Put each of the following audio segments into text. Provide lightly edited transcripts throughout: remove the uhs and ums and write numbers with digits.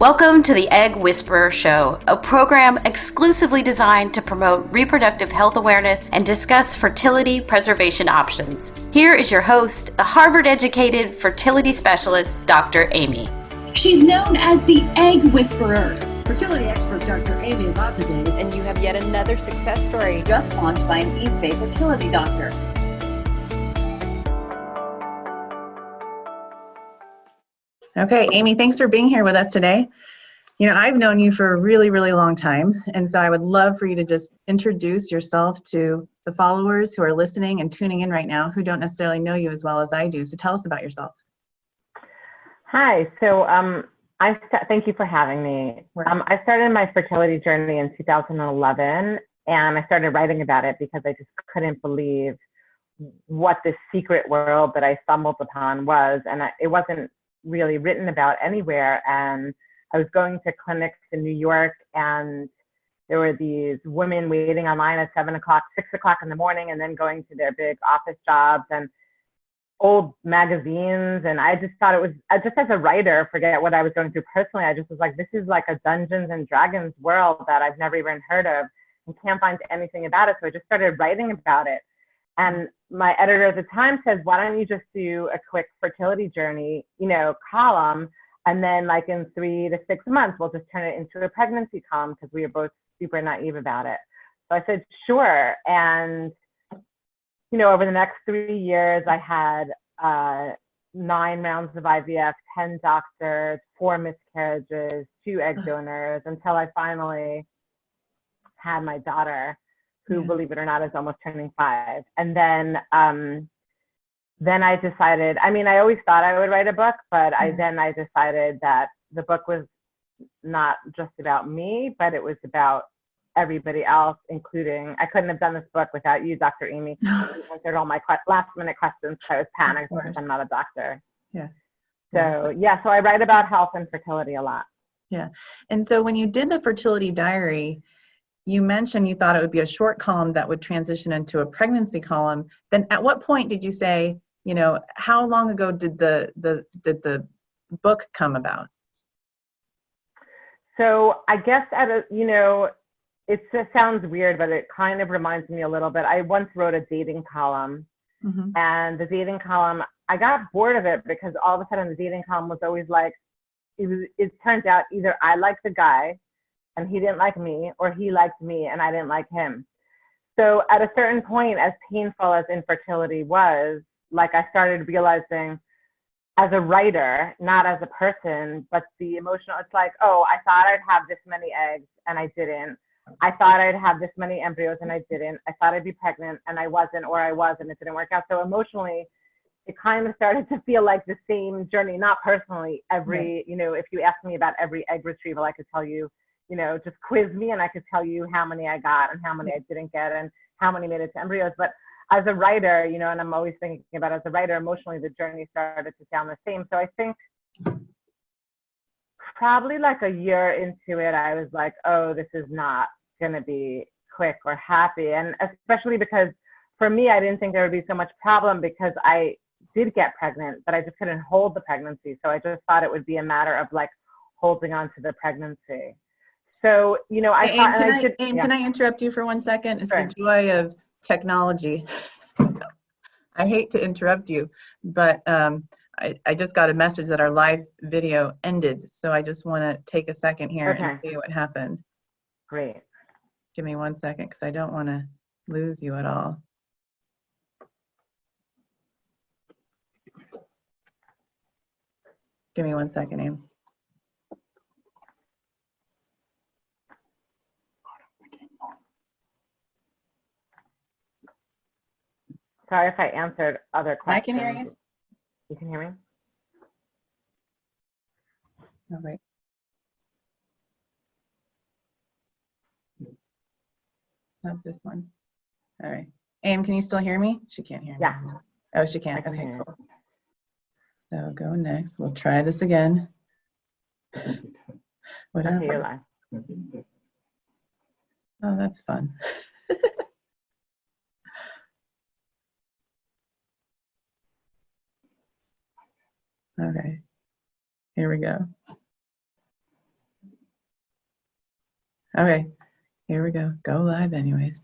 Welcome to the Egg Whisperer Show, a program exclusively designed to promote reproductive health awareness and discuss fertility preservation options. Here is your host, the Harvard-educated fertility specialist, Dr. Amy. She's known as the Egg Whisperer. Fertility expert Dr. Amy Abazadeh. And you have yet another success story Just launched by an East Bay fertility doctor. Okay, Amy, thanks for being here with us today. You know, I've known you for a really, really long time, and so I would love for you to just introduce yourself to the followers who are listening and tuning in right now who don't necessarily know you as well as I do. So tell us about yourself. Hi, so thank you for having me. I started my fertility journey in 2011, and I started writing about it because I just couldn't believe what this secret world that I stumbled upon was, and it wasn't really written about anywhere. And I was going to clinics in New York, and there were these women waiting online at 7 o'clock, 6 o'clock in the morning, and then going to their big office jobs and old magazines. And I just thought it was, just as a writer, forget what I was going through personally, I just was like, this is like a Dungeons and Dragons world that I've never even heard of and can't find anything about it. So I just started writing about it. And my editor at the time says, why don't you just do a quick fertility journey, column, and then like in 3 to 6 months, we'll just turn it into a pregnancy column, because we were both super naive about it. So I said, sure. And, over the next 3 years, I had 9 rounds of IVF, 10 doctors, 4 miscarriages, 2 egg donors, until I finally had my daughter, who, believe it or not, is almost turning 5. And then I decided, I always thought I would write a book, but I decided that the book was not just about me, but it was about everybody else, including, I couldn't have done this book without you, Dr. Amy. You answered all my last minute questions. I was panicked because I'm not a doctor. Yeah. So I write about health and fertility a lot. Yeah. And so when you did the fertility diary, you mentioned you thought it would be a short column that would transition into a pregnancy column. Then at what point did you say, how long ago did the book come about? So I guess it just sounds weird, but it kind of reminds me a little bit. I once wrote a dating column, and the dating column, I got bored of it because all of a sudden the dating column was always like, it turns out either I liked the guy and he didn't like me, or he liked me and I didn't like him. So at a certain point, as painful as infertility was, like I started realizing as a writer, not as a person, but the emotional, it's like, oh, I thought I'd have this many eggs and I didn't. I thought I'd have this many embryos and I didn't. I thought I'd be pregnant and I wasn't, or I was and it didn't work out. So emotionally, it kind of started to feel like the same journey, not personally. If you asked me about every egg retrieval, I could tell you, just quiz me and I could tell you how many I got and how many I didn't get and how many made it to embryos. But as a writer, and I'm always thinking about as a writer, emotionally, the journey started to sound the same. So I think probably like a year into it, I was like, oh, this is not going to be quick or happy. And especially because for me, I didn't think there would be so much problem because I did get pregnant, but I just couldn't hold the pregnancy. So I just thought it would be a matter of like holding on to the pregnancy. So, can I interrupt you for 1 second? It's Sure. the joy of technology. I hate to interrupt you, but I just got a message that our live video ended. So I just want to take a second here and see what happened. Great. Give me 1 second because I don't want to lose you at all. Give me 1 second, Aim. Sorry if I answered other questions. I can hear you. You can hear me? All right. Not this one. All right. Aim, can you still hear me? She can't hear me. Yeah. Oh, she can. I can Okay, hear cool. So go next. We'll try this again. What Okay, happened? you're live. Oh, that's fun. Okay, here we go. Okay, here we go. Go live anyways.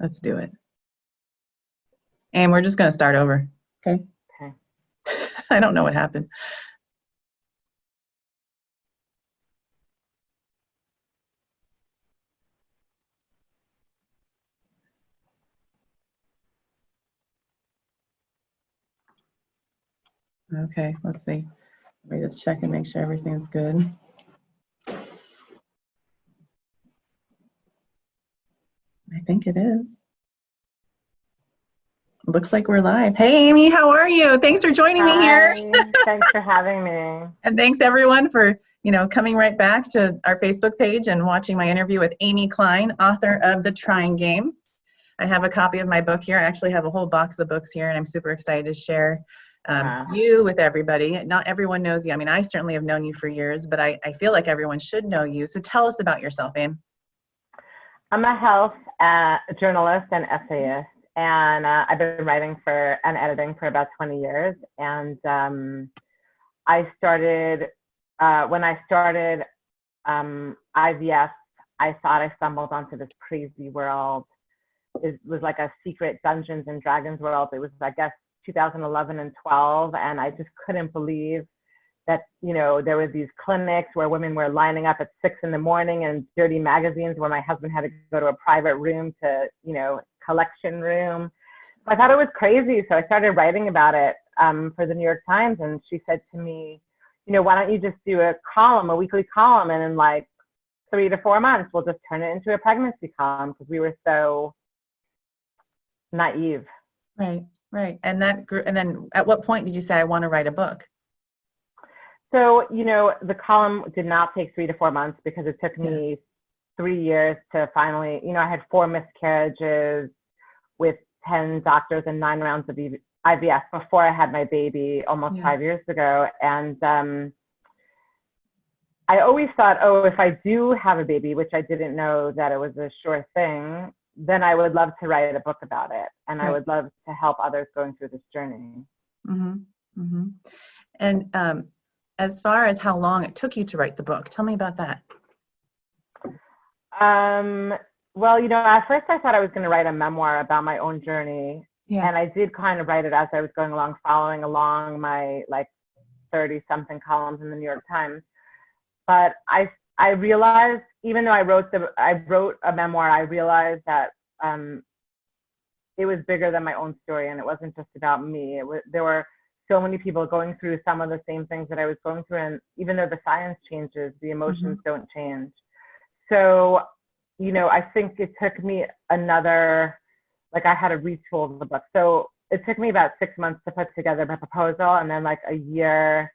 Let's do it. And we're just going to start over. Okay? Okay. I don't know what happened. Okay, let's see. Let me just check and make sure everything's good. I think it is. Looks like we're live. Hey, Amy, how are you? Thanks for joining me here. Hi. Thanks for having me. And thanks everyone for, coming right back to our Facebook page and watching my interview with Amy Klein, author of The Trying Game. I have a copy of my book here. I actually have a whole box of books here, and I'm super excited to share you with everybody. Not everyone knows you. I mean, I certainly have known you for years, but I feel like everyone should know you. So tell us about yourself, Amy. I'm a health journalist and essayist, and I've been writing and editing for about 20 years. And I started, when I started IVF, I thought I stumbled onto this crazy world. It was like a secret Dungeons and Dragons world. It was, I guess, 2011 and 12, and I just couldn't believe that, there were these clinics where women were lining up at 6 in the morning in dirty magazines where my husband had to go to a private room to, collection room. So I thought it was crazy. So I started writing about it for the New York Times. And she said to me, why don't you just do a weekly column, and in like 3 to 4 months, we'll just turn it into a pregnancy column, because we were so naive. Right. And then at what point did you say, I want to write a book? So, the column did not take 3 to 4 months, because it took me 3 years to finally, I had 4 miscarriages with 10 doctors and 9 rounds of IVF before I had my baby almost 5 years ago. And I always thought, if I do have a baby, which I didn't know that it was a sure thing, then I would love to write a book about it. And I would love to help others going through this journey. Mm-hmm. Mm-hmm. And as far as how long it took you to write the book, tell me about that. Well, at first I thought I was going to write a memoir about my own journey. Yeah. And I did kind of write it as I was going along, following along my 30-something columns in the New York Times. But I realized, even though I wrote a memoir, I realized that it was bigger than my own story, and it wasn't just about me. There were so many people going through some of the same things that I was going through, and even though the science changes, the emotions don't change. So, I think it took me I had to retool the book. So it took me about 6 months to put together my proposal, and then a year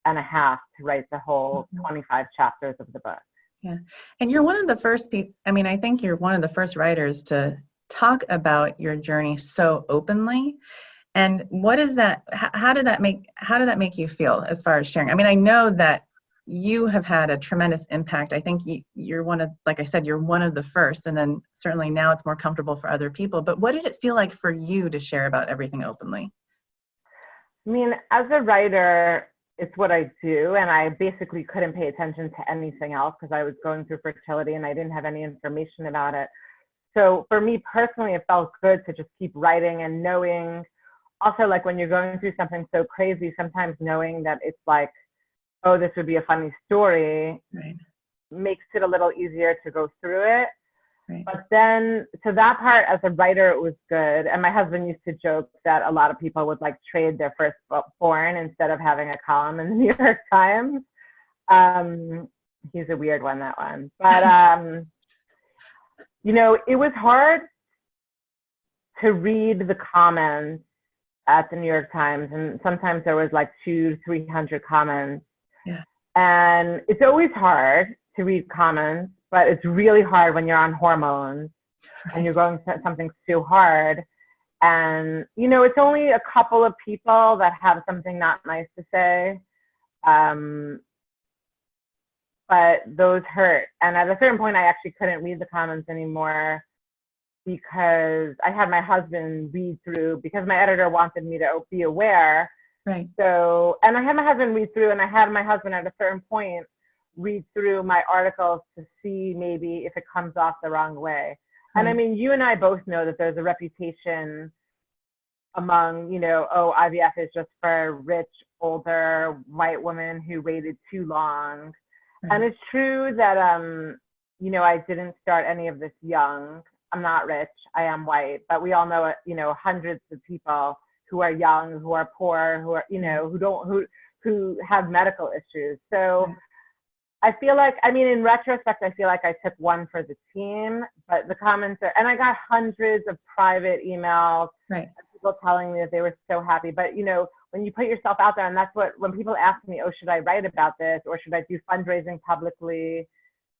and a half to write the whole 25 chapters of the book. Yeah. And you're one of the first people, I think you're one of the first writers to talk about your journey so openly. And what is that, how did that make you feel as far as sharing? I know that you have had a tremendous impact. I think you're like I said, you're one of the first, and then certainly now it's more comfortable for other people. But what did it feel like for you to share about everything openly? As a writer, it's what I do, and I basically couldn't pay attention to anything else because I was going through fertility and I didn't have any information about it. So for me personally, it felt good to just keep writing, and knowing also, when you're going through something so crazy, sometimes knowing that it's this would be a funny story, makes it a little easier to go through it. Right. But then, so that part as a writer, it was good. And my husband used to joke that a lot of people would trade their firstborn instead of having a column in the New York Times. He's a weird one, that one. But, it was hard to read the comments at the New York Times. And sometimes there was 200-300 comments. Yeah. And it's always hard to read comments, but it's really hard when you're on hormones and you're going through something so hard. And, it's only a couple of people that have something not nice to say. But those hurt. And at a certain point, I actually couldn't read the comments anymore, because I had my husband read through, because my editor wanted me to be aware. Right. So, and I had my husband read through, and I had my husband at a certain point read through my articles to see maybe if it comes off the wrong way. And I Right. mean, you and I both know that there's a reputation among, oh, IVF is just for rich, older white women who waited too long. Right. And it's true that, I didn't start any of this young. I'm not rich, I am white, but we all know, hundreds of people who are young, who are poor, who are, who have medical issues. So Right. I feel like, in retrospect, I feel like I took one for the team, but the comments are, and I got hundreds of private emails, Right. people telling me that they were so happy. But, when you put yourself out there, and that's what, when people ask me, oh, should I write about this, or should I do fundraising publicly?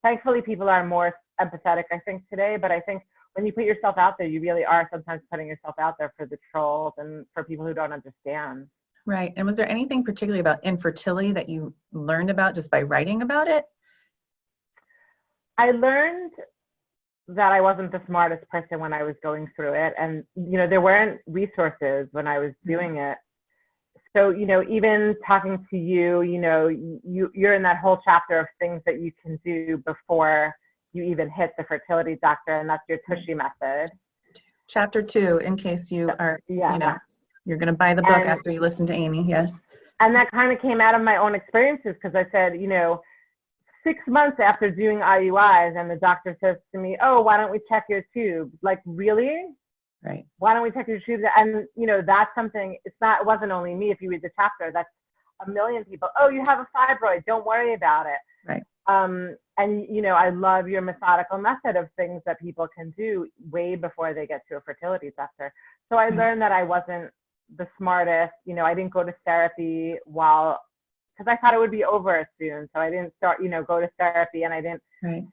Thankfully, people are more empathetic, I think, today. But I think when you put yourself out there, you really are sometimes putting yourself out there for the trolls and for people who don't understand. Right. And was there anything particularly about infertility that you learned about just by writing about it? I learned that I wasn't the smartest person when I was going through it. And, there weren't resources when I was doing it. So, even talking to you, you're in that whole chapter of things that you can do before you even hit the fertility doctor, and that's your Tushy method. Chapter 2, in case you are, Yeah. you're going to buy the book after you listen to Amy. Yes. And that kind of came out of my own experiences, because I said, 6 months after doing IUIs, and the doctor says to me, oh, why don't we check your tubes? Like, really? Right. Why don't we check your tubes? And, that's something, it wasn't only me. If you read the chapter, that's a million people. Oh, you have a fibroid. Don't worry about it. Right. And, I love your methodical method of things that people can do way before they get to a fertility doctor. So I learned that I wasn't the smartest. I didn't go to therapy because I thought it would be over soon. So I didn't start, go to therapy, and I didn't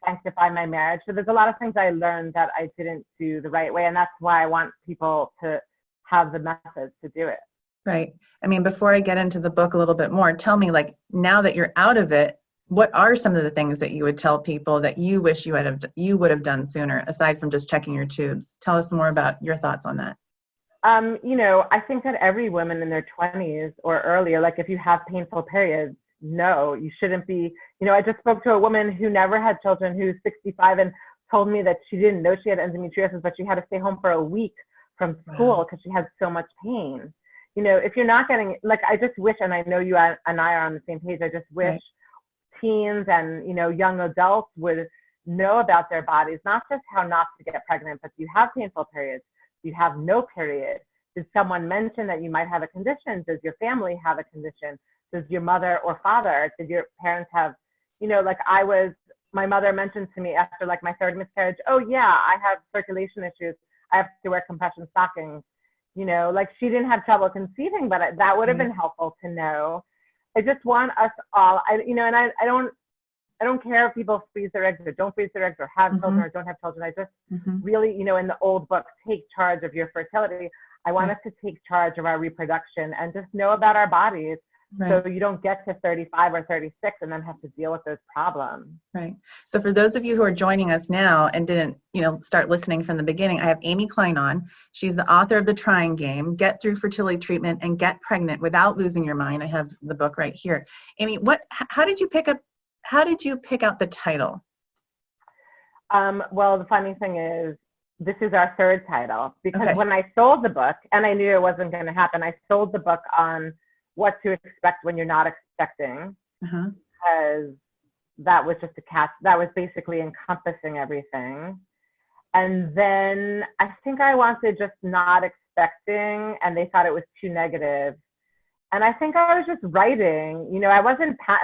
sanctify my marriage. So there's a lot of things I learned that I didn't do the right way. And that's why I want people to have the methods to do it. Right. Before I get into the book a little bit more, tell me, like, now that you're out of it, what are some of the things that you would tell people that you wish you would have done sooner, aside from just checking your tubes? Tell us more about your thoughts on that. I think that every woman in their 20s or earlier, like if you have painful periods, no, you shouldn't be. I just spoke to a woman who never had children, who's 65, and told me that she didn't know she had endometriosis, but she had to stay home for a week from school because she had so much pain. If you're not getting, like, I just wish, and I know you and I are on the same page, I just wish teens and, young adults would know about their bodies, not just how not to get pregnant, but you have painful periods, you have no period. Did someone mention that you might have a condition? Does your family have a condition? Does your mother or father, did your parents have, my mother mentioned to me after like my third miscarriage, oh yeah, I have circulation issues. I have to wear compression stockings. Like she didn't have trouble conceiving, but that would have been helpful to know. I just want us all, I don't care if people freeze their eggs or don't freeze their eggs or have children or don't have children. I just really, in the old book, take charge of your fertility. I want us to take charge of our reproduction and just know about our bodies. So you don't get to 35 or 36 and then have to deal with those problems. Right. So for those of you who are joining us now and didn't, start listening from the beginning, I have Amy Klein on. She's the author of The Trying Game, Get Through Fertility Treatment and Get Pregnant Without Losing Your Mind. I have the book right here. Amy, how did you pick out the title? Well, the funny thing is, this is our third title, because when I sold the book, and I knew it wasn't going to happen, I sold the book on what to expect when you're not expecting, because that was just that was basically encompassing everything. And then I think I wanted just not expecting, and they thought it was too negative. And I think I was just writing, it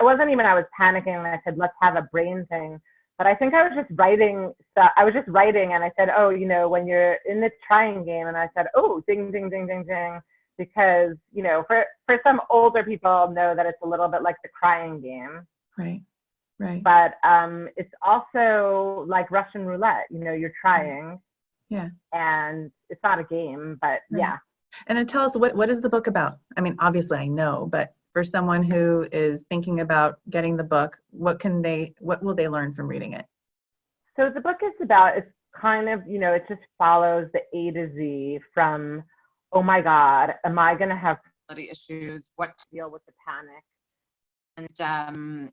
wasn't even I was panicking and I said, let's have a brain thing. But I think I was just writing stuff. I was just writing, and I said, oh, when you're in the trying game, and I said, oh, ding, ding, ding, ding, ding. Because, for some older people know that it's a little bit like the crying game. Right. But it's also like Russian roulette, you're trying. Yeah. And it's not a game, but yeah. And then tell us, what is the book about? Obviously I know, but for someone who is thinking about getting the book, what will they learn from reading it? So the book is about, it's kind of, it just follows the A to Z from, oh my God, am I going to have fertility issues? What to deal with the panic? And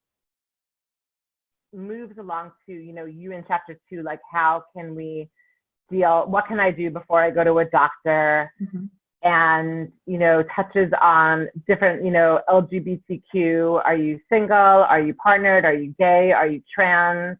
moves along to, you in chapter 2, like how can we what can I do before I go to a doctor? Mm-hmm. And, touches on different, LGBTQ. Are you single? Are you partnered? Are you gay? Are you trans?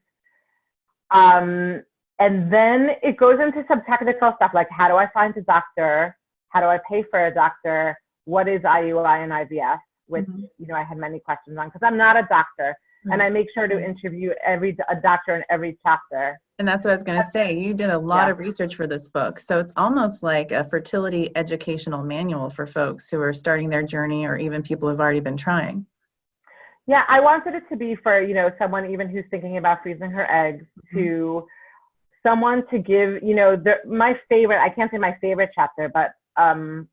And then it goes into some technical stuff like, how do I find a doctor? How do I pay for a doctor? What is IUI and IVF? Which, I had many questions on because I'm not a doctor. Right. And I make sure to interview a doctor in every chapter. And that's what I was going to say. You did a lot of research for this book. So it's almost like a fertility educational manual for folks who are starting their journey or even people who've already been trying. Yeah, I wanted it to be for, someone even who's thinking about freezing her eggs, to someone to give, my favorite, I can't say my favorite chapter, but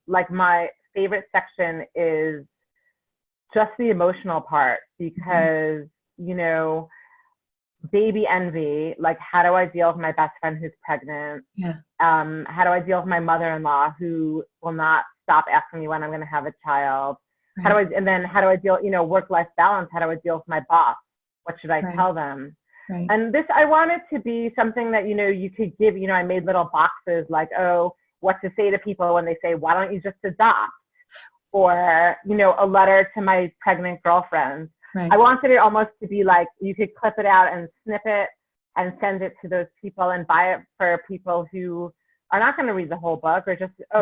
like my favorite section is just the emotional part because, baby envy, like how do I deal with my best friend who's pregnant? Yeah. How do I deal with my mother-in-law who will not stop asking me when I'm going to have a child? Right. How do I deal, work-life balance? How do I deal with my boss? What should I tell them? Right. And this, I want it to be something that, you could give, I made little boxes like, oh, what to say to people when they say, why don't you just adopt? Or, a letter to my pregnant girlfriend. Right. I wanted it almost to be like you could clip it out and snip it and send it to those people and buy it for people who are not going to read the whole book or just, I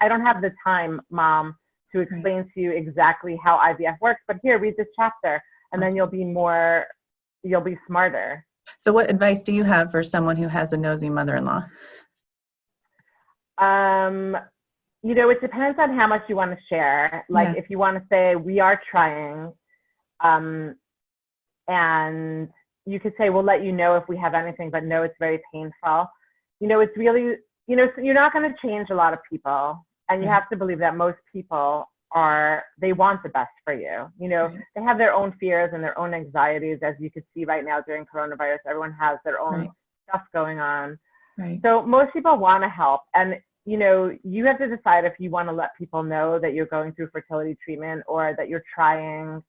don't have the time, Mom, to explain to you exactly how IVF works, but here, read this chapter and then you'll be smarter. So what advice do you have for someone who has a nosy mother-in-law? It depends on how much you want to share. Like if you want to say, we are trying, and you could say, we'll let you know if we have anything, but no, it's very painful. It's really, so you're not going to change a lot of people. And you have to believe that most people they want the best for you. They have their own fears and their own anxieties, as you could see right now during coronavirus. Everyone has their own stuff going on. Right. So most people want to help. And, you have to decide if you want to let people know that you're going through fertility treatment or that you're trying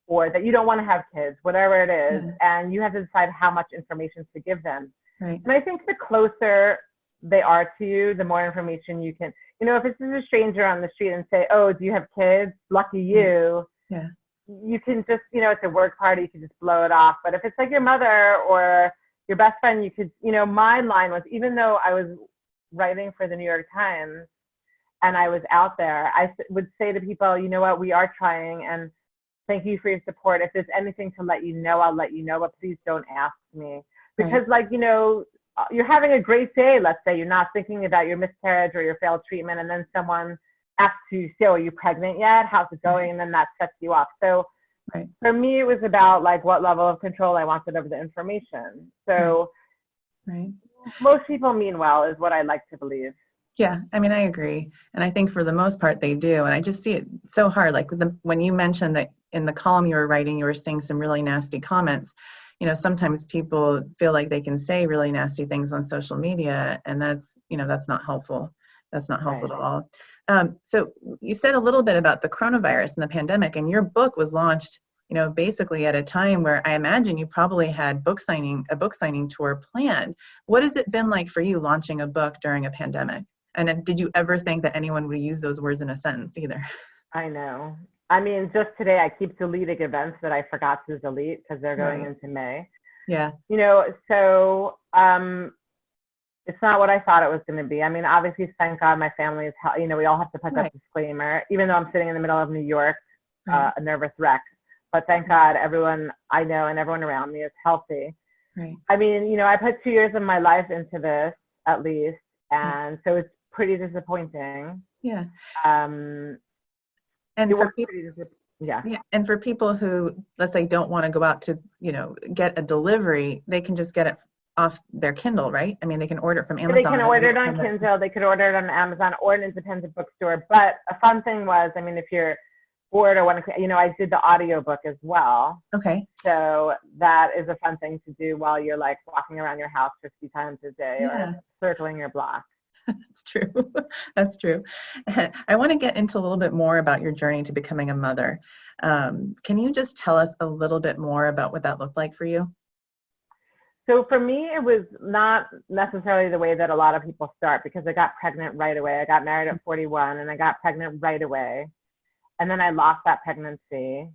or that you don't want to have kids, whatever it is. And you have to decide how much information to give them. Right. And I think the closer they are to you, the more information you can, if it's just a stranger on the street and say, oh, do you have kids? Lucky you. Yeah. You can just, it's a work party, you can just blow it off. But if it's like your mother or your best friend, you could, my line was, even though I was writing for the New York Times and I was out there, I would say to people, you know what, we are trying and thank you for your support. If there's anything to let you know, I'll let you know, but please don't ask me. Because you're having a great day, let's say you're not thinking about your miscarriage or your failed treatment, and then someone asks you, so are you pregnant yet? How's it going? And then that sets you off. So for me, it was about like what level of control I wanted over the information. So most people mean well is what I like to believe. Yeah, I mean, I agree. And I think for the most part they do. And I just see it so hard. Like when you mentioned that in the column you were writing, you were seeing some really nasty comments. Sometimes people feel like they can say really nasty things on social media, and that's not helpful. That's not helpful at all. So you said a little bit about the coronavirus and the pandemic, and your book was launched, basically at a time where I imagine you probably had a book signing tour planned. What has it been like for you launching a book during a pandemic? And did you ever think that anyone would use those words in a sentence either? I know. I mean, just today I keep deleting events that I forgot to delete because they're going into May. Yeah. So it's not what I thought it was going to be. I mean, obviously, thank God my family is, we all have to put that disclaimer, even though I'm sitting in the middle of New York, a nervous wreck. But thank God everyone I know and everyone around me is healthy. Right. I mean, I put 2 years of my life into this at least. And so it's pretty disappointing. Yeah. And for people, and for people who, let's say, don't want to go out to, get a delivery, they can just get it off their Kindle, right? I mean, they can order it from Amazon. They can order it on Kindle. They could order it on Amazon or an independent bookstore. But a fun thing was, I mean, if you're bored or want to, I did the audiobook as well. Okay. So that is a fun thing to do while you're like walking around your house 50 times a day or circling your block. That's true. That's true. I want to get into a little bit more about your journey to becoming a mother. Can you just tell us a little bit more about what that looked like for you? So for me, it was not necessarily the way that a lot of people start, because I got pregnant right away. I got married at 41 and I got pregnant right away. And then I lost that pregnancy.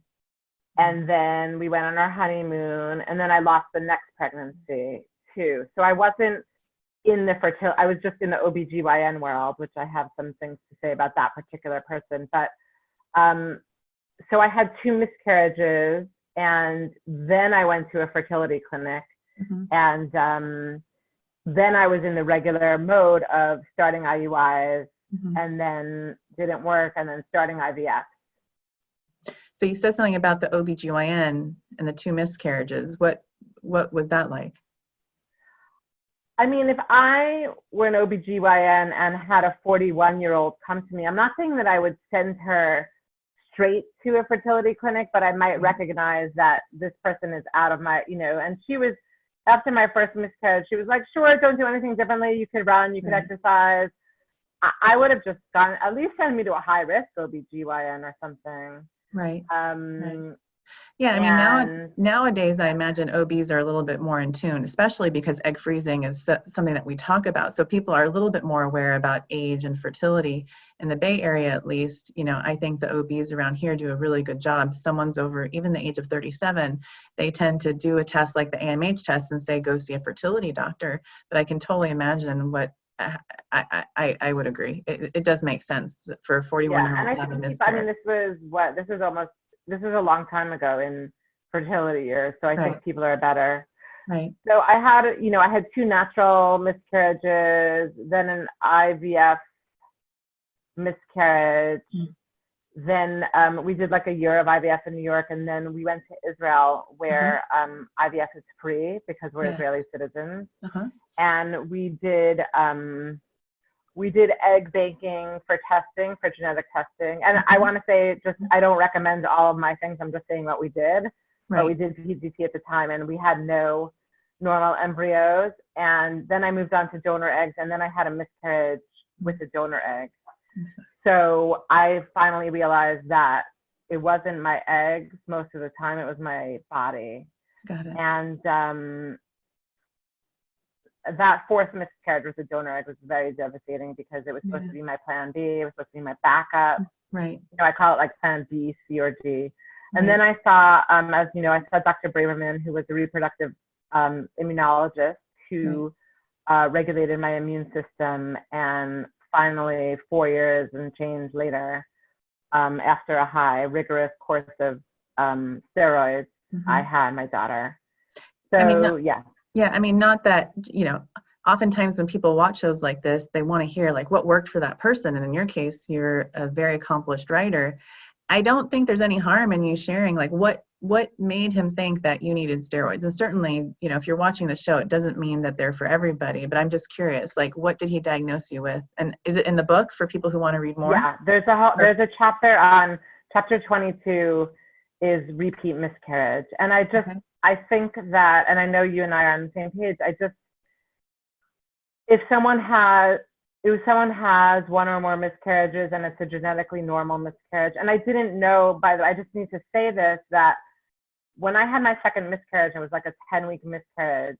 And then we went on our honeymoon, and then I lost the next pregnancy too. So I wasn't in the fertility, I was just in the OBGYN world, which I have some things to say about that particular person. But so I had 2 miscarriages, and then I went to a fertility clinic. And then I was in the regular mode of starting IUIs, and then didn't work, and then starting IVF. So you said something about the OBGYN and the 2 miscarriages. What was that like? I mean, if I were an OBGYN and had a 41-year-old come to me, I'm not saying that I would send her straight to a fertility clinic, but I might recognize that this person is out of my, and she was, after my first miscarriage, she was like, sure, don't do anything differently. You could run, you could exercise. I would have just gone, at least send me to a high-risk OBGYN or something. Right. Right. Yeah, I mean, nowadays, I imagine OBs are a little bit more in tune, especially because egg freezing is something that we talk about. So people are a little bit more aware about age and fertility. In the Bay Area, at least, I think the OBs around here do a really good job. Someone's over even the age of 37, they tend to do a test like the AMH test and say, go see a fertility doctor. But I can totally imagine what I would agree. It does make sense for a 41-year-old to have a miscarriage. I mean, this is a long time ago in fertility years, so I think people are better. Right. So I had 2 natural miscarriages, then an IVF miscarriage. Then we did like a year of IVF in New York, and then we went to Israel, where IVF is free because we're Israeli citizens. And we did egg banking for testing, for genetic testing. And I want to say, I don't recommend all of my things. I'm just saying what we did. But we did PGT at the time, and we had no normal embryos. And then I moved on to donor eggs, and then I had a miscarriage with a donor egg. So I finally realized that it wasn't my eggs most of the time, it was my body. Got it. And that 4th miscarriage with a donor egg was very devastating, because it was supposed to be my plan B, it was supposed to be my backup. Right. I call it like plan B, C, or D. And then I saw, I saw Dr. Braverman, who was a reproductive immunologist who regulated my immune system. And finally, 4 years and change later, after a high, rigorous course of steroids, I had my daughter. So, Yeah, I mean, not that, oftentimes when people watch shows like this, they want to hear like what worked for that person. And in your case, you're a very accomplished writer. I don't think there's any harm in you sharing like what made him think that you needed steroids. And certainly, if you're watching the show, it doesn't mean that they're for everybody, but I'm just curious, like what did he diagnose you with? And is it in the book for people who want to read more? Yeah, there's a chapter on chapter 22 is repeat miscarriage. And I think that, and I know you and I are on the same page, if someone has 1 or more miscarriages and it's a genetically normal miscarriage, and I didn't know, by the way, I just need to say this, that when I had my 2nd miscarriage, it was like a 10-week miscarriage,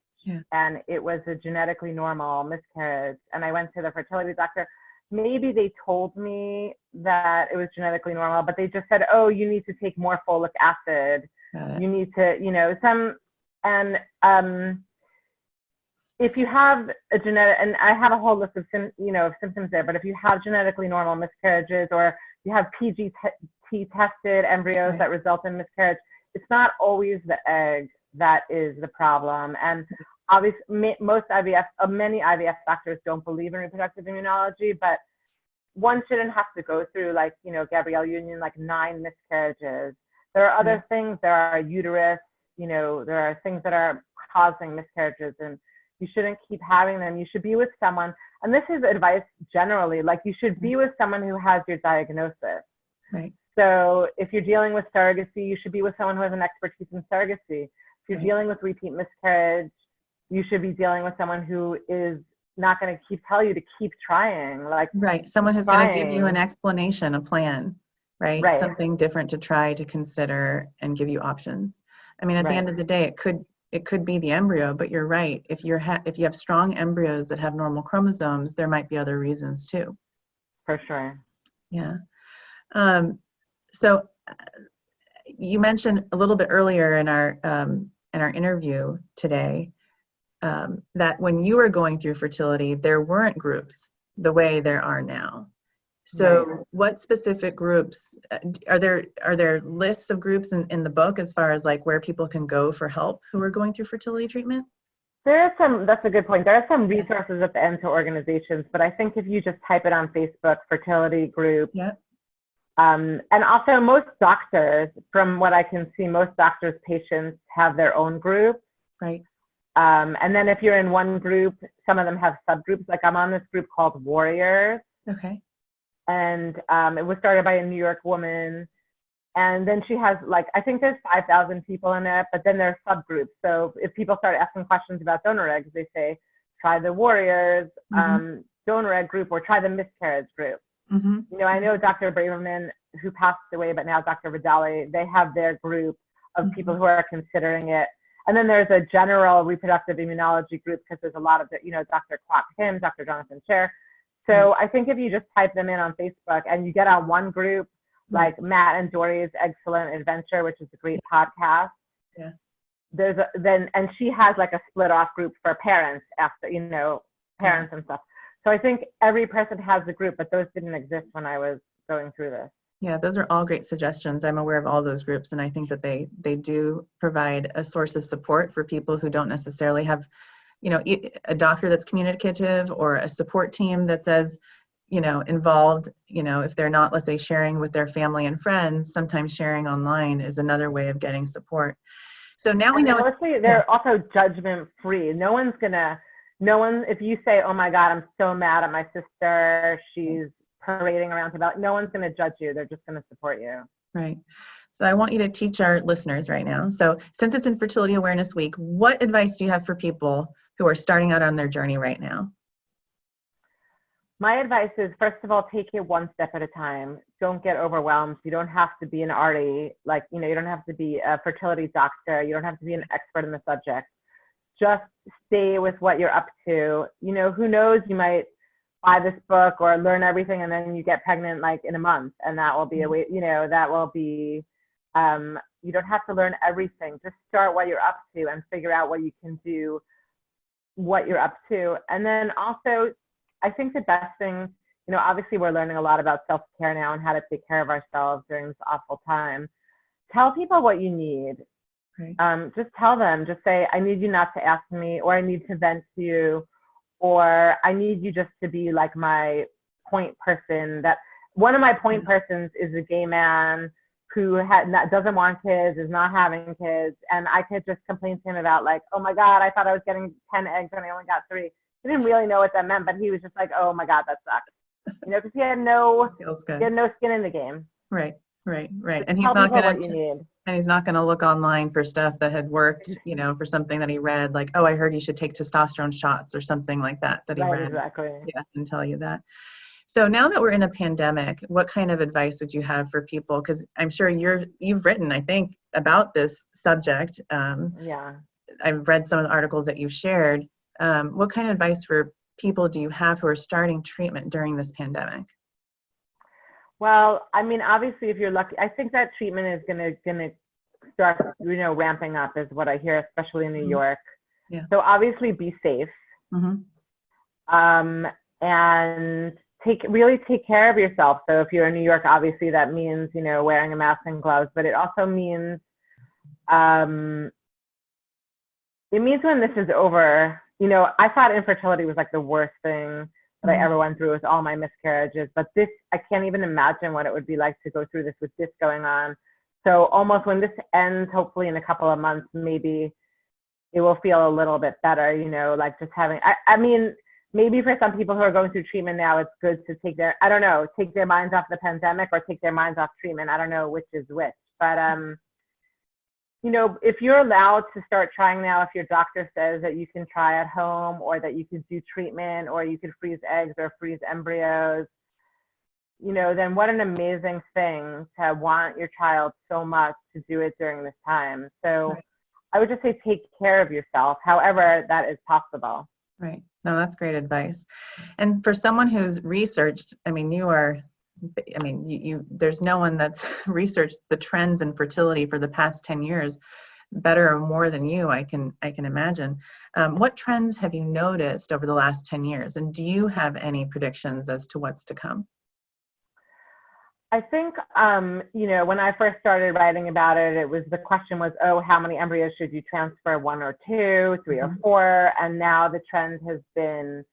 and it was a genetically normal miscarriage, and I went to the fertility doctor. Maybe they told me that it was genetically normal, but they just said, oh, you need to take more folic acid. You need to, if you have a genetic, and I have a whole list of symptoms there, but if you have genetically normal miscarriages, or you have PGT tested embryos that result in miscarriage, it's not always the egg that is the problem. And obviously, many IVF doctors don't believe in reproductive immunology, but one shouldn't have to go through, like, Gabrielle Union, like 9 miscarriages. There are other things. There are uterus, there are things that are causing miscarriages, and you shouldn't keep having them. You should be with someone, and this is advice generally, like you should be with someone who has your diagnosis. Right. So if you're dealing with surrogacy, you should be with someone who has an expertise in surrogacy. If you're dealing with repeat miscarriage, you should be dealing with someone who is not going to tell you to keep trying. Like, right. Someone who's going to give you an explanation, a plan, right? Right. Something different to try, to consider, and give you options. I mean, at the end of the day, it could be the embryo, but you're right. If you have strong embryos that have normal chromosomes, there might be other reasons too. For sure. Yeah. So you mentioned a little bit earlier in our interview today that when you were going through fertility, there weren't groups the way there are now. So what specific groups are there lists of groups in the book as far as like where people can go for help who are going through fertility treatment? That's a good point. There are some resources at the end to organizations, but I think if you just type it on Facebook, fertility group, and also most doctors, from what I can see, most doctors' patients have their own group. Right. And then if you're in one group, some of them have subgroups. Like I'm on this group called Warriors. Okay. And it was started by a New York woman. And then she has like, I think there's 5,000 people in it, but then there's subgroups. So if people start asking questions about donor eggs, they say, try the Warriors donor egg group or try the miscarriage group. Mm-hmm. You know, I know Dr. Braverman, who passed away, but now Dr. Vidali, they have their group of people who are considering it. And then there's a general reproductive immunology group because there's a lot of, Dr. Kwok Kim, Dr. Jonathan Scher. So I think if you just type them in on Facebook and you get on one group, like Matt and Dory's Excellent Adventure, which is a great podcast. Yeah. And she has like a split off group for parents after, parents and stuff. So I think every person has a group, but those didn't exist when I was going through this. Yeah, those are all great suggestions. I'm aware of all those groups, and I think that they do provide a source of support for people who don't necessarily have, a doctor that's communicative or a support team that's as, involved, if they're not, let's say, sharing with their family and friends, sometimes sharing online is another way of getting support. So now we know. Mostly they're also judgment free. No one, if you say, oh my God, I'm so mad at my sister, she's parading around about, no one's going to judge you. They're just going to support you. Right. So I want you to teach our listeners right now. So since it's Infertility Awareness Week, what advice do you have for people who are starting out on their journey right now? My advice is, first of all, take it one step at a time. Don't get overwhelmed. You don't have to be an RD, you don't have to be a fertility doctor. You don't have to be an expert in the subject. Just stay with what you're up to. Who knows, you might buy this book or learn everything and then you get pregnant like in a month, and that will be a way, that will be, you don't have to learn everything. Just start what you're up to and figure out what you can do, what you're up to. And then also, I think the best thing, obviously we're learning a lot about self-care now and how to take care of ourselves during this awful time. Tell people what you need. Right. Just tell them, just say, I need you not to ask me, or I need to vent to you, or I need you just to be like my point person. That one of my point persons is a gay man who doesn't want kids, is not having kids. And I could just complain to him about like, oh my God, I thought I was getting 10 eggs and I only got 3. He didn't really know what that meant, but he was just like, oh my God, that sucks. Because he had no skin in the game. Right. Just and he's not going to, and he's not going to look online for stuff that had worked, for something that he read, like, oh, I heard you should take testosterone shots or something like that he read. Exactly. Yeah, and tell you that. So now that we're in a pandemic, what kind of advice would you have for people? Because I'm sure you've written, I think, about this subject. I've read some of the articles that you've shared. What kind of advice for people do you have who are starting treatment during this pandemic? Well, I mean, obviously, if you're lucky, I think that treatment is gonna start, ramping up, is what I hear, especially in New York. Yeah. So obviously, be safe, and really take care of yourself. So if you're in New York, obviously that means wearing a mask and gloves, but it also means when this is over. I thought infertility was like the worst thing that I ever went through with all my miscarriages, but this, I can't even imagine what it would be like to go through this with this going on. So almost when this ends, hopefully in a couple of months, maybe it will feel a little bit better, like just having, I mean, maybe for some people who are going through treatment now, it's good to take their minds off the pandemic or take their minds off treatment. I don't know which is which, but, if you're allowed to start trying now, if your doctor says that you can try at home or that you could do treatment or you could freeze eggs or freeze embryos, then what an amazing thing to want your child so much to do it during this time. So Right. I would just say take care of yourself, however that is possible. Right. No, that's great advice. And for someone who's researched, there's no one that's researched the trends in fertility for the past 10 years better or more than you, I can imagine. What trends have you noticed over the last 10 years? And do you have any predictions as to what's to come? I think, when I first started writing about it, the question was, oh, how many embryos should you transfer? 1 or 2, 3 or 4? And now the trend has been,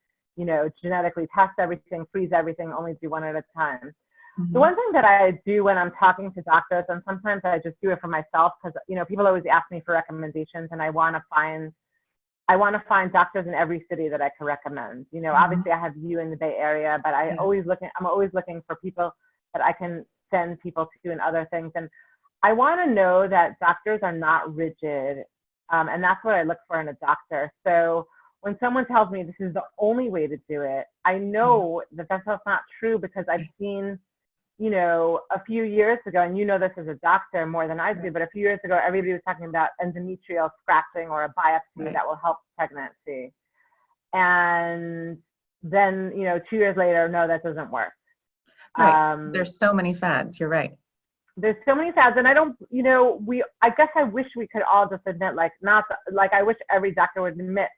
genetically test everything, freeze everything, only do 1 at a time. The one thing that I do when I'm talking to doctors, and sometimes I just do it for myself because, people always ask me for recommendations, and I want to find doctors in every city that I can recommend. Obviously I have you in the Bay Area, but I'm always looking for people that I can send people to and other things. And I want to know that doctors are not rigid. And that's what I look for in a doctor. So when someone tells me this is the only way to do it, I know that that's not true because I've seen, a few years ago, and this as a doctor more than I do, but a few years ago, everybody was talking about endometrial scratching or a biopsy that will help pregnancy. And then, 2 years later, no, that doesn't work. Right. There's so many fads. You're right. There's so many fads, and I don't, I guess I wish we could all just admit, I wish every doctor would admit,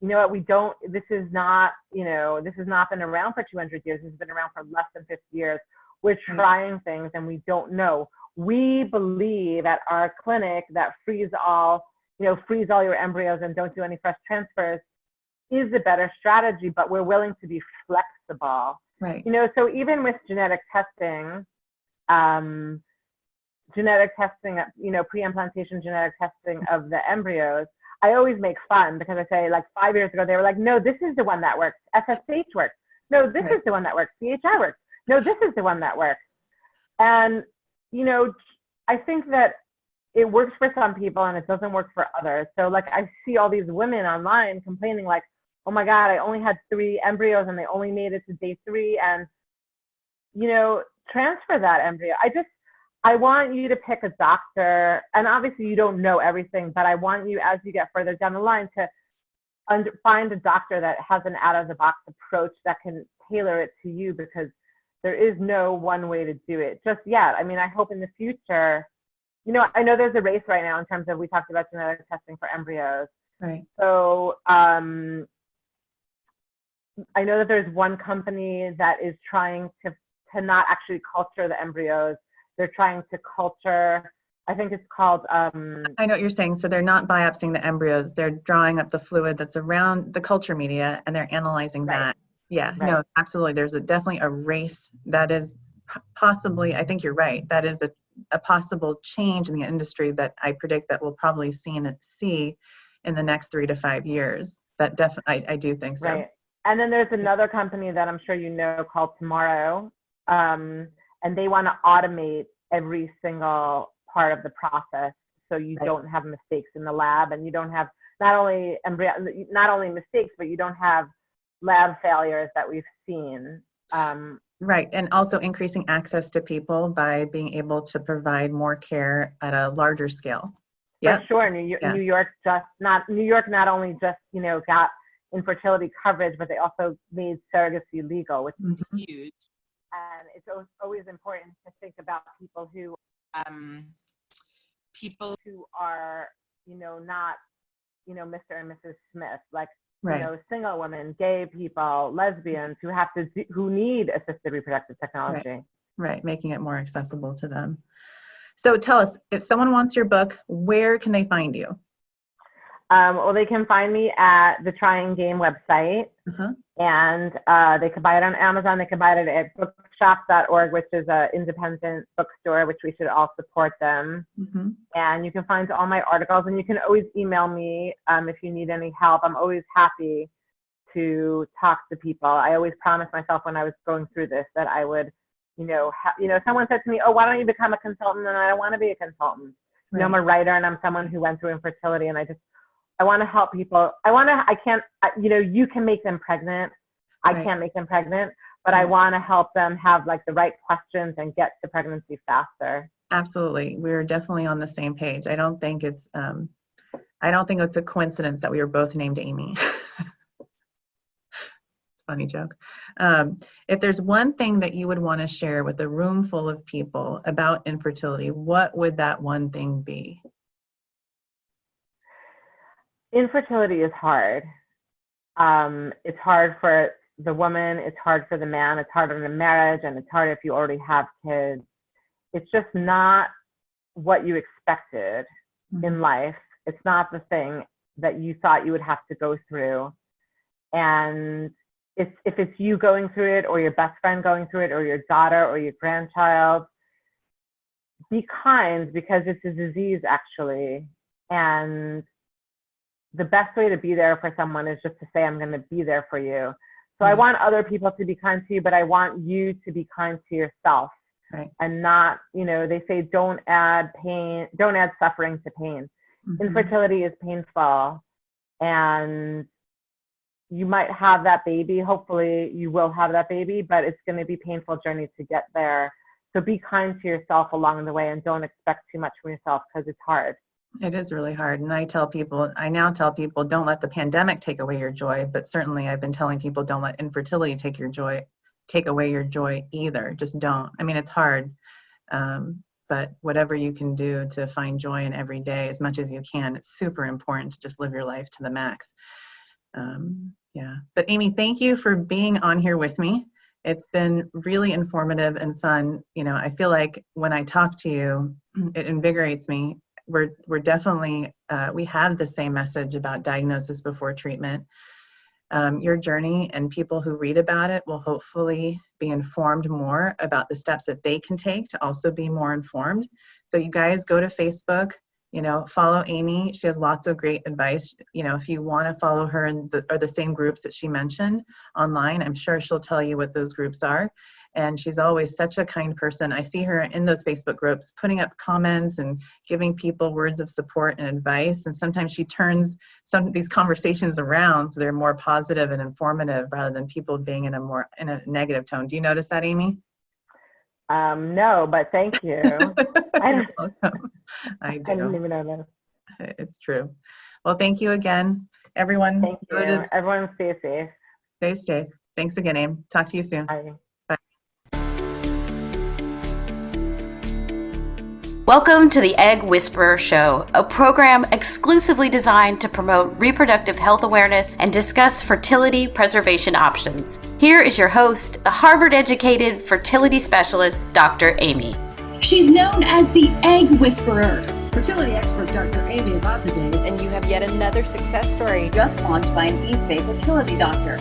this has not been around for 200 years. This has been around for less than 50 years. We're trying things and we don't know. We believe at our clinic that freeze all your embryos and don't do any fresh transfers is a better strategy, but we're willing to be flexible. Right. So even with genetic testing, pre-implantation genetic testing of the embryos, I always make fun because I say, 5 years ago, they were like, no, this is the one that works. FSH works. No, this is the one that works. CHI works. No, this is the one that works. And, I think that it works for some people and it doesn't work for others. So I see all these women online complaining oh my God, I only had 3 embryos and they only made it to day 3. And, transfer that embryo. I want you to pick a doctor, and obviously you don't know everything, but I want you, as you get further down the line, to find a doctor that has an out-of-the-box approach that can tailor it to you, because there is no one way to do it just yet. I mean, I hope in the future, I know there's a race right now in terms of, we talked about genetic testing for embryos. Right. So I know that there's one company that is trying to not actually culture the embryos. They're trying to culture, I think it's called... I know what you're saying. So they're not biopsying the embryos. They're drawing up the fluid that's around the culture media, and they're analyzing that. Yeah, no, absolutely. There's definitely a race that is possibly, I think you're right, that is a possible change in the industry that I predict that we'll probably see in the next 3 to 5 years. That definitely, I do think so. Right. And then there's another company that I'm sure called Tomorrow. And they want to automate every single part of the process, so you don't have mistakes in the lab, and you don't have not only mistakes, but you don't have lab failures that we've seen. Right, and also increasing access to people by being able to provide more care at a larger scale. Yeah, for sure. New York not only just got infertility coverage, but they also made surrogacy legal, which is huge. And it's always important to think about people who are, not, Mr. and Mrs. Smith, single women, gay people, lesbians who need assisted reproductive technology. Right, making it more accessible to them. So tell us, if someone wants your book, where can they find you? Well, they can find me at the Trying Game website, and they can buy it on Amazon. They can buy it at bookshop.org, which is an independent bookstore, which we should all support them. And you can find all my articles, and you can always email me if you need any help. I'm always happy to talk to people. I always promised myself when I was going through this that I would, someone said to me, oh, why don't you become a consultant? And I don't want to be a consultant. You know, I'm a writer and I'm someone who went through infertility, and I want to help people. You can make them pregnant. I can't make them pregnant, but I want to help them have like the right questions and get to pregnancy faster. Absolutely. We're definitely on the same page. I don't think it's a coincidence that we were both named Amy. Funny joke. If there's one thing that you would want to share with a room full of people about infertility, what would that one thing be? Infertility is hard. It's hard for the woman, it's hard for the man, it's hard in a marriage, and it's hard if you already have kids. It's just not what you expected in life. It's not the thing that you thought you would have to go through. And if it's you going through it, or your best friend going through it, or your daughter or your grandchild, be kind, because it's a disease actually. And the best way to be there for someone is just to say, I'm going to be there for you. So I want other people to be kind to you, but I want you to be kind to yourself. Right. And not, they say don't add suffering to pain. Infertility is painful, and you might have that baby. Hopefully you will have that baby, but it's going to be a painful journey to get there. So be kind to yourself along the way, and don't expect too much from yourself, because it's hard. It is really hard. And I now tell people, don't let the pandemic take away your joy, but certainly I've been telling people, don't let infertility take away your joy either. Just don't. I mean, it's hard, but whatever you can do to find joy in every day as much as you can, it's super important to just live your life to the max. But Amy, thank you for being on here with me. It's been really informative and fun. I feel like when I talk to you, it invigorates me. We're definitely, we have the same message about diagnosis before treatment. Your journey, and people who read about it will hopefully be informed more about the steps that they can take to also be more informed. So you guys go to Facebook, follow Amy. She has lots of great advice. If you want to follow her in the same groups that she mentioned online, I'm sure she'll tell you what those groups are. And she's always such a kind person. I see her in those Facebook groups putting up comments and giving people words of support and advice. And sometimes she turns some of these conversations around so they're more positive and informative, rather than people being in a negative tone. Do you notice that, Amy? No, but thank you. You're welcome. I do. I didn't even know that. It's true. Well, thank you again, everyone. Thank you. Everyone stay safe. Stay safe. Thanks again, Amy. Talk to you soon. Bye. Welcome to the Egg Whisperer Show, a program exclusively designed to promote reproductive health awareness and discuss fertility preservation options. Here is your host, the Harvard-educated fertility specialist, Dr. Amy. She's known as the Egg Whisperer. Fertility expert Dr. Amy Abazadeh. And you have yet another success story just launched by an East Bay fertility doctor.